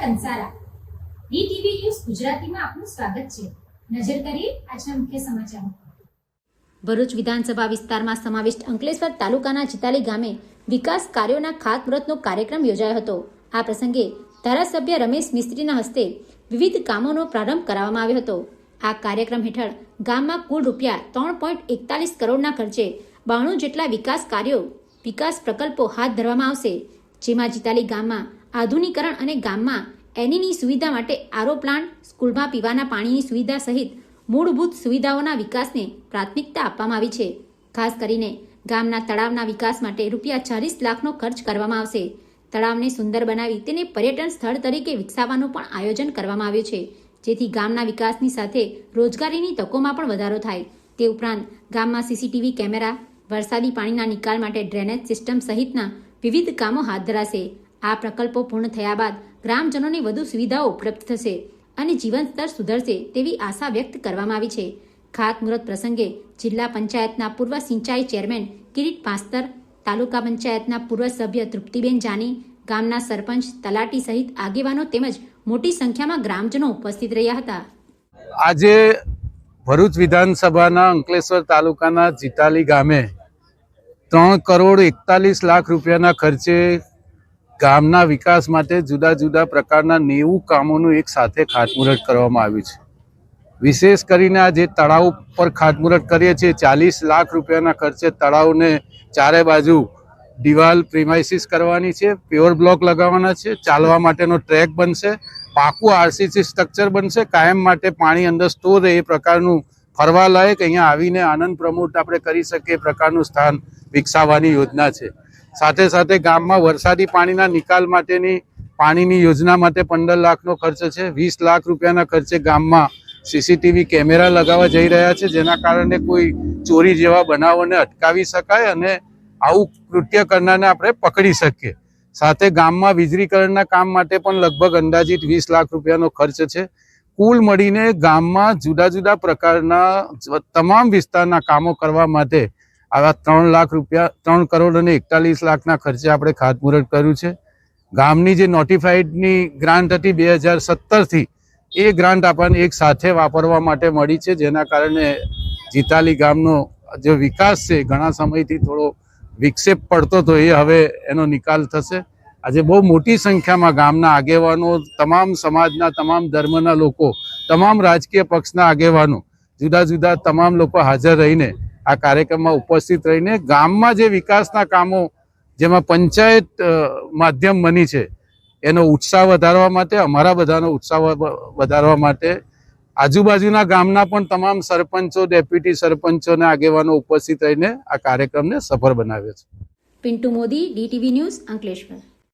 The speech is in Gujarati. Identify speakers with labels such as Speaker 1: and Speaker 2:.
Speaker 1: કંસારા ડીટીવી ન્યૂઝ ગુજરાતીમાં આપનું સ્વાગત છે। નજર કરીએ આજના મુખ્ય સમાચારો। ભરૂચ વિધાનસભા વિસ્તારમાં સમાવિષ્ટ અંકલેશ્વર તાલુકાના ચિતાલી ગામે વિકાસ કાર્યોના ખાતમુહૂર્તનો કાર્યક્રમ યોજાયો હતો। આ પ્રસંગે ધારાસભ્ય રમેશ મિસ્ત્રીના હસ્તે વિવિધ કામોનો પ્રારંભ કરાવવામાં આવ્યો હતો। આ કાર્યક્રમ હેઠળ ગામમાં કુલ રૂપિયા 3.41 કરોડના ખર્ચે 92 જેટલા વિકાસ પ્રકલ્પો હાથ ધરવામાં આવશે, જેમાં ચિતાલી ગામમાં આધુનિકરણ અને ગામમાં એનીની સુવિધા માટે આરો પ્લાન્ટ, સ્કૂલમાં પીવાના પાણીની સુવિધા સહિત મૂળભૂત સુવિધાઓના વિકાસને પ્રાથમિકતા આપવામાં આવી છે। ખાસ કરીને ગામના તળાવના વિકાસ માટે રૂપિયા 40 લાખનો ખર્ચ કરવામાં આવશે। તળાવને સુંદર બનાવી તેને પર્યટન સ્થળ તરીકે વિકસાવવાનું પણ આયોજન કરવામાં આવ્યું છે, જેથી ગામના વિકાસની સાથે રોજગારીની તકોમાં પણ વધારો થાય। તે ઉપરાંત ગામમાં સીસીટીવી કેમેરા, વરસાદી પાણીના નિકાલ માટે ડ્રેનેજ સિસ્ટમ સહિતના વિવિધ કામો હાથ ધરાશે। આ પ્રકલ્પો પૂર્ણ થયા બાદ ગ્રામજનોને વધુ સુવિધાઓ ઉપલબ્ધ થશે અને જીવન સ્તર સુધરશે તેવી આશા વ્યક્ત કરવામાં આવી છે। ખાતમુહૂર્ત પ્રસંગે જિલ્લા પંચાયતના પૂર્વ સિંચાઈ ચેરમેન કિરીટ પાસ્તર, તાલુકા પંચાયતના પૂર્વ સભ્ય તૃપ્તિબેન જાની, ગામના સરપંચ, તલાટી સહિત આગેવાનો તેમજ મોટી સંખ્યામાં ગ્રામજનો ઉપસ્થિત રહ્યા હતા।
Speaker 2: આજે ભરૂચ વિધાનસભાના અંકલેશ્વર તાલુકાના ચિતાલી ગામે 3.41 લાખ રૂપિયાના ખર્ચે ગામના વિકાસ માટે જુદા જુદા પ્રકારના 90 કામોનું એક સાથે ખાતમુહૂર્ત કરવામાં આવ્યું છે। વિશેષ કરીને આ જે તળાવ પર ખાતમુહૂર્ત કરીએ છીએ, 40 લાખ રૂપિયાના ખર્ચે તળાવને ચારે બાજુ દિવાલ પ્રિમાઇસીસ કરવાની છે, પ્યોર બ્લોક લગાવવાના છે, ચાલવા માટેનો ટ્રેક બનશે, પાકું આરસીસી સ્ટ્રક્ચર બનશે, કાયમ માટે પાણી અંદર સ્ટોર રહે એ પ્રકારનું ફરવા લાયક અહીંયા આવીને આનંદ પ્રમોટ આપણે કરી શકીએ એ પ્રકારનું સ્થાન વિકસાવવાની યોજના છે। સાથે સાથે ગામમાં વરસાદી પાણીના નિકાલ માટેની પાણીની યોજના માટે 15 લાખનો ખર્ચ છે। 20 લાખ રૂપિયાના ખર્ચે ગામમાં સીસીટીવી કેમેરા લગાવવા જઈ રહ્યા છે, જેના કારણે કોઈ ચોરી જેવા બનાવોને અટકાવી શકાય અને આવું કૃત્ય કરનારને આપણે પકડી શકીએ। સાથે ગામમાં વીજળીકરણના કામ માટે પણ લગભગ અંદાજિત 20 લાખ રૂપિયાનો ખર્ચ છે। કુલ મળીને ગામમાં જુદા જુદા પ્રકારના તમામ વિસ્તારના કામો કરવા માટે આવા 3 કરોડ અને 41 લાખના ખર્ચે આપણે ખાતમુહૂર્ત કર્યું છે। ગામની જે નોટિફાઈડની ગ્રાન્ટ હતી 2017થી, એ ગ્રાન્ટ આપણને એક સાથે વાપરવા માટે મળી છે, જેના કારણે ચિતાલી ગામનો જે વિકાસ છે ઘણા સમયથી થોડો વિક્ષેપ પડતો હતો, એ હવે એનો નિકાલ થશે। આજે બહુ મોટી સંખ્યામાં ગામના આગેવાનો, તમામ સમાજના, તમામ ધર્મના લોકો, તમામ રાજકીય પક્ષના આગેવાનો, જુદા જુદા તમામ લોકો હાજર રહીને આ કાર્યક્રમમાં ઉપસ્થિત રહીને ગામમાં જે વિકાસના કામો, જેમાં પંચાયત માધ્યમ બની છે, એનો ઉત્સાહ વધારવા માટે, અમારા બધાનો ઉત્સાહ વધારવા માટે આજુબાજુના ગામના પણ તમામ સરપંચો, ડેપ્યુટી સરપંચો અને આગેવાનો ઉપસ્થિત રહીને આ કાર્યક્રમને સફળ બનાવ્યો છે।
Speaker 1: Pintu Modi, DTV news, Ankleshwar.